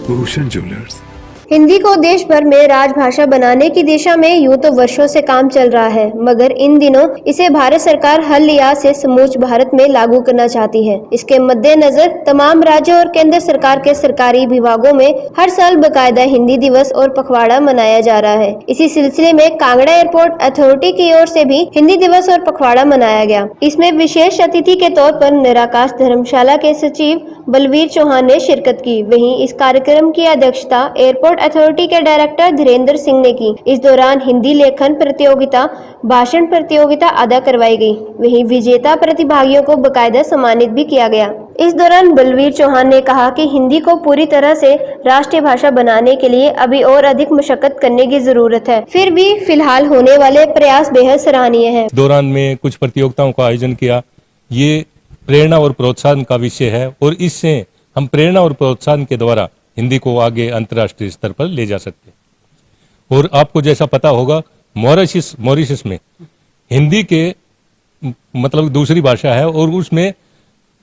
Bhushan jewellers. Hindi को देश भर में राजभाषा बनाने की दिशा में यूं तो वर्षों से काम चल रहा है, मगर इन दिनों इसे भारत सरकार हर लिहाज से समूच भारत में लागू करना चाहती है। इसके मद्देनजर तमाम राज्यों और केंद्र सरकार के सरकारी विभागों में हर साल बकायदा हिंदी दिवस और पखवाड़ा मनाया जा रहा है। इसी सिलसिले में कांगड़ा एयरपोर्ट अथॉरिटी की ओर से भी हिंदी दिवस और पखवाड़ा मनाया गया। इसमें विशेष अतिथि के तौर पर निराकाश धर्मशाला के सचिव बलवीर चौहान ने शिरकत की। वहीं इस कार्यक्रम की अध्यक्षता एयरपोर्ट अथॉरिटी के डायरेक्टर धीरेन्द्र सिंह ने की। इस दौरान हिंदी लेखन प्रतियोगिता, भाषण प्रतियोगिता अदा करवाई गई। वहीं विजेता प्रतिभागियों को बकायदा सम्मानित भी किया गया। इस दौरान बलवीर चौहान ने कहा कि हिंदी को पूरी तरह से राष्ट्रीय भाषा बनाने के लिए अभी और अधिक मशक्कत करने की जरूरत है, फिर भी फिलहाल होने वाले प्रयास बेहद सराहनीय है। इस दौरान में कुछ प्रतियोगिताओं का आयोजन किया। ये प्रेरणा और प्रोत्साहन का विषय है और इससे हम प्रेरणा और प्रोत्साहन के द्वारा हिंदी को आगे अंतर्राष्ट्रीय स्तर पर ले जा सकते हैं। और आपको जैसा पता होगा, मॉरिशस में हिंदी के मतलब दूसरी भाषा है और उसमें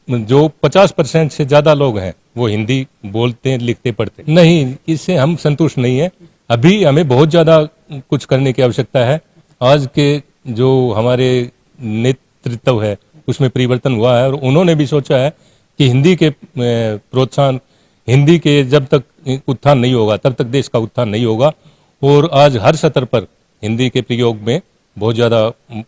जो 50% से ज्यादा लोग हैं वो हिंदी बोलते हैं, लिखते पढ़ते नहीं। इससे हम संतुष्ट नहीं है। अभी हमें बहुत ज्यादा कुछ करने की आवश्यकता है। आज के जो हमारे नेतृत्व है उसमें परिवर्तन हुआ है और उन्होंने भी सोचा है कि हिंदी के प्रोत्साहन, हिंदी के जब तक उत्थान नहीं होगा तब तक देश का उत्थान नहीं होगा। और आज हर स्तर पर हिंदी के प्रयोग में बहुत ज्यादा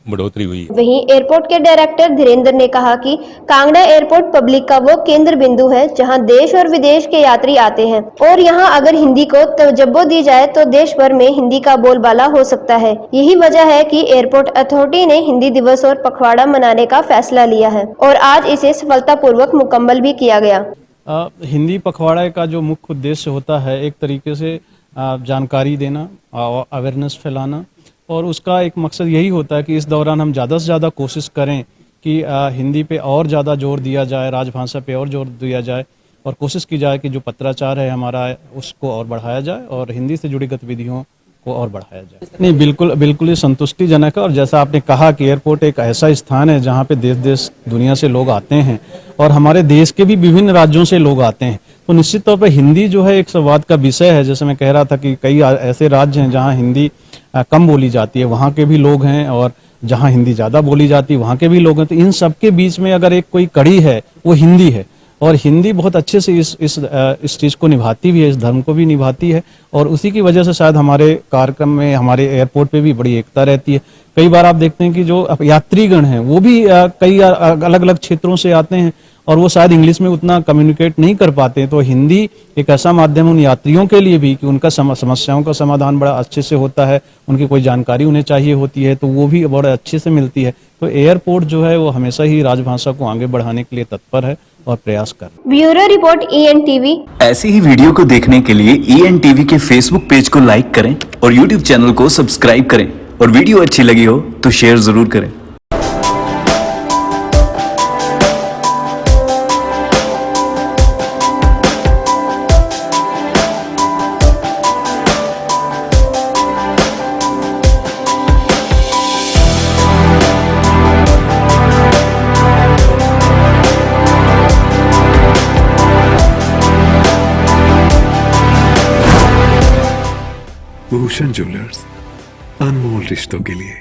बढ़ोतरी हुई है। वहीं एयरपोर्ट के डायरेक्टर धीरेन्द्र ने कहा कि कांगड़ा एयरपोर्ट पब्लिक का वो केंद्र बिंदु है जहां देश और विदेश के यात्री आते हैं और यहां अगर हिंदी को तवज्जो दी जाए तो देश भर में हिंदी का बोलबाला हो सकता है। यही वजह है कि एयरपोर्ट अथॉरिटी ने हिंदी दिवस और पखवाड़ा मनाने का फैसला लिया है और आज इसे सफलतापूर्वक मुकम्मल भी किया गया। हिंदी पखवाड़े का जो मुख्य उद्देश्य होता है, एक तरीके से जानकारी देना, अवेयरनेस फैलाना, और उसका एक मकसद यही होता है कि इस दौरान हम ज़्यादा से ज़्यादा कोशिश करें कि हिंदी पे और ज़्यादा जोर दिया जाए, राजभाषा पे और जोर दिया जाए और कोशिश की जाए कि जो पत्राचार है हमारा उसको और बढ़ाया जाए और हिंदी से जुड़ी गतिविधियों को और बढ़ाया जाए। नहीं, बिल्कुल ही संतुष्टिजनक है। और जैसा आपने कहा कि एयरपोर्ट एक ऐसा स्थान है जहाँ पे देश दुनिया से लोग आते हैं और हमारे देश के भी विभिन्न राज्यों से लोग आते हैं, तो निश्चित तौर पर हिंदी जो है एक संवाद का विषय है। जैसे मैं कह रहा था कि कई ऐसे राज्य हैं जहाँ हिंदी कम बोली जाती है, वहाँ के भी लोग हैं, और जहाँ हिंदी ज़्यादा बोली जाती है वहाँ के भी लोग हैं। तो इन सब के बीच में अगर एक कोई कड़ी है वो हिंदी है, और हिंदी बहुत अच्छे से इस चीज़ को निभाती भी है, इस धर्म को भी निभाती है, और उसी की वजह से शायद हमारे कार्यक्रम में, हमारे एयरपोर्ट पे भी बड़ी एकता रहती है। कई बार आप देखते हैं कि जो यात्रीगण हैं वो भी कई अलग अलग क्षेत्रों से आते हैं और वो शायद इंग्लिश में उतना कम्युनिकेट नहीं कर पाते हैं, तो हिंदी एक ऐसा माध्यम उन यात्रियों के लिए भी कि उनका समस्याओं का समाधान बड़ा अच्छे से होता है, उनकी कोई जानकारी उन्हें चाहिए होती है तो वो भी बड़े अच्छे से मिलती है। तो एयरपोर्ट जो है वो हमेशा ही राजभाषा को आगे बढ़ाने के लिए तत्पर है और प्रयास कर। Bureau report ENTV। ऐसी ही वीडियो को देखने के लिए ENTV के फेसबुक पेज को लाइक करें और यूट्यूब चैनल को सब्सक्राइब करें, और वीडियो अच्छी लगी हो तो शेयर जरूर करें। भूषण ज्वेलर्स, अनमोल रिश्तों के लिए।